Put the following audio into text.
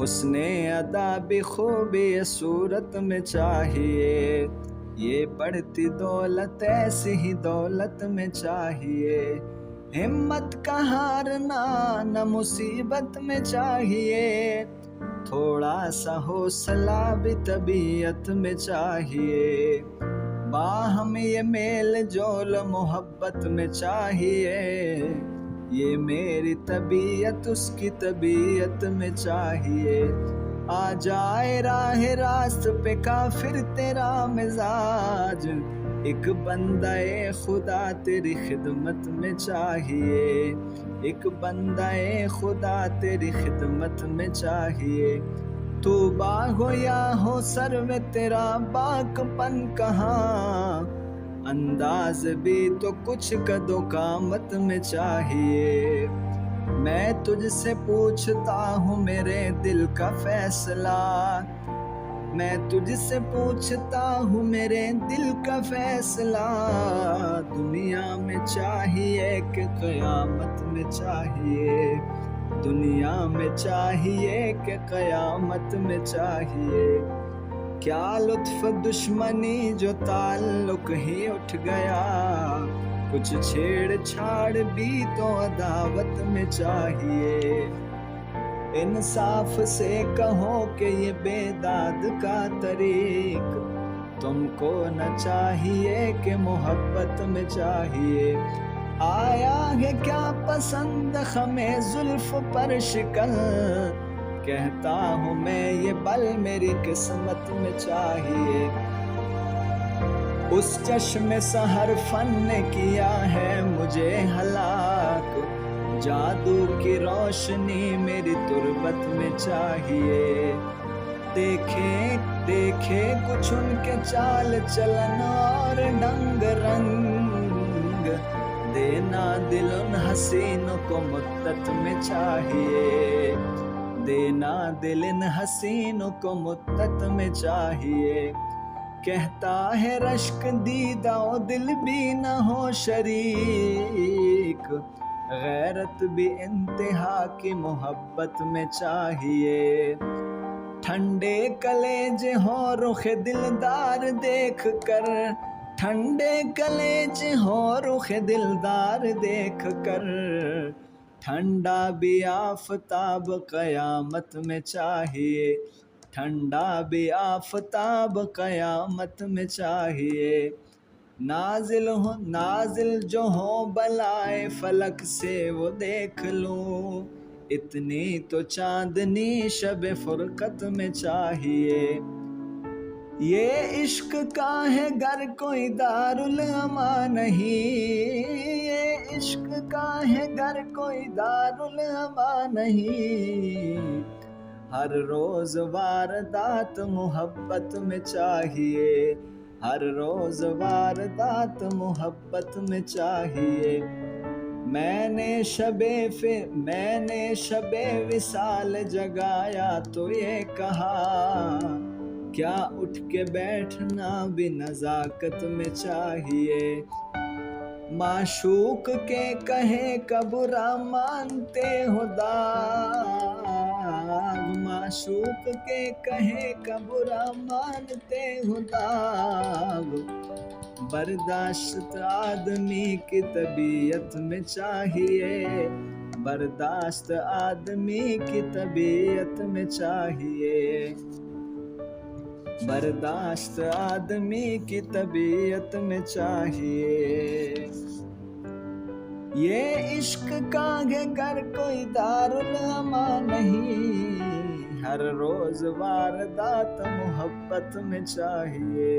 حسن ادا بھی خوبی صورت میں چاہیے، یہ بڑھتی دولت ایسی ہی دولت میں چاہیے، ہمت کا ہارنا نہ مصیبت میں چاہیے، تھوڑا سا حوصلہ بھی طبیعت میں چاہیے، باہم یہ میل جول محبت میں چاہیے، یہ میری طبیعت اس کی طبیعت میں چاہیے، آ جائے راہ راست پہ کافر تیرا مزاج، ایک بندہ خدا تیری خدمت میں چاہیے، ایک بندہ خدا تیری خدمت میں چاہیے، تو باغ ہو یا ہو سر میں تیرا باک پن کہاں، انداز بھی تو کچھ قدو قامت میں چاہیے، میں تجھ سے پوچھتا ہوں میرے دل کا فیصلہ، میں تجھ سے پوچھتا ہوں میرے دل کا فیصلہ، دنیا میں چاہیے کہ قیامت میں چاہیے، دنیا میں چاہیے کہ قیامت میں چاہیے، کیا لطف دشمنی جو تعلق ہی اٹھ گیا، کچھ چھیڑ چھاڑ بھی تو عداوت میں چاہیے، انصاف سے کہو کہ یہ بیداد کا طریق تم کو نہ چاہیے کہ محبت میں چاہیے، آیا ہے کیا پسند خمیں زلف پر شکن، کہتا ہوں میں یہ بل میری قسمت میں چاہیے، اس چشم سحر فن نے کیا ہے مجھے ہلاک، جادو کی روشنی میری تربت میں چاہیے، دیکھے کچھ ان کے چال چلن اور ڈنگ رنگ، دینا دل ان حسینوں کو مدت میں چاہیے، دینا دل ان حسینوں کو مدت میں چاہیے، کہتا ہے رشک دیدہ و دل بھی نہ ہو شریک، غیرت بھی انتہا کی محبت میں چاہیے، ٹھنڈے کلیج ہو رخ دلدار دیکھ کر، ٹھنڈے کلیج ہو رخ دلدار دیکھ کر، ٹھنڈا بھی آفتاب قیامت میں چاہیے، ٹھنڈا بھی آفتاب قیامت میں چاہیے، نازل جو ہو بلائے فلک سے وہ دیکھ لوں، اتنی تو چاندنی شب فرقت میں چاہیے، یہ عشق کا ہے گر کوئی دارالامان نہیں، یہ عشق کا ہے گر کوئی دارالامان نہیں، ہر روز واردات محبت میں چاہیے، ہر روز واردات محبت میں چاہیے، میں نے شب وصال جگایا تو یہ کہا، کیا اٹھ کے بیٹھنا بھی نزاکت میں چاہیے، معشوق کے کہے کا برا مانتے ہو داغ، معشوق کے کہے کا برا مانتے ہو داغ، برداشت آدمی کی طبیعت میں چاہیے، برداشت آدمی کی طبیعت میں چاہیے، برداشت آدمی کی طبیعت میں چاہیے، یہ عشق کا ہے گر کوئی دارالامان نہیں، ہر روز واردات محبت میں چاہیے۔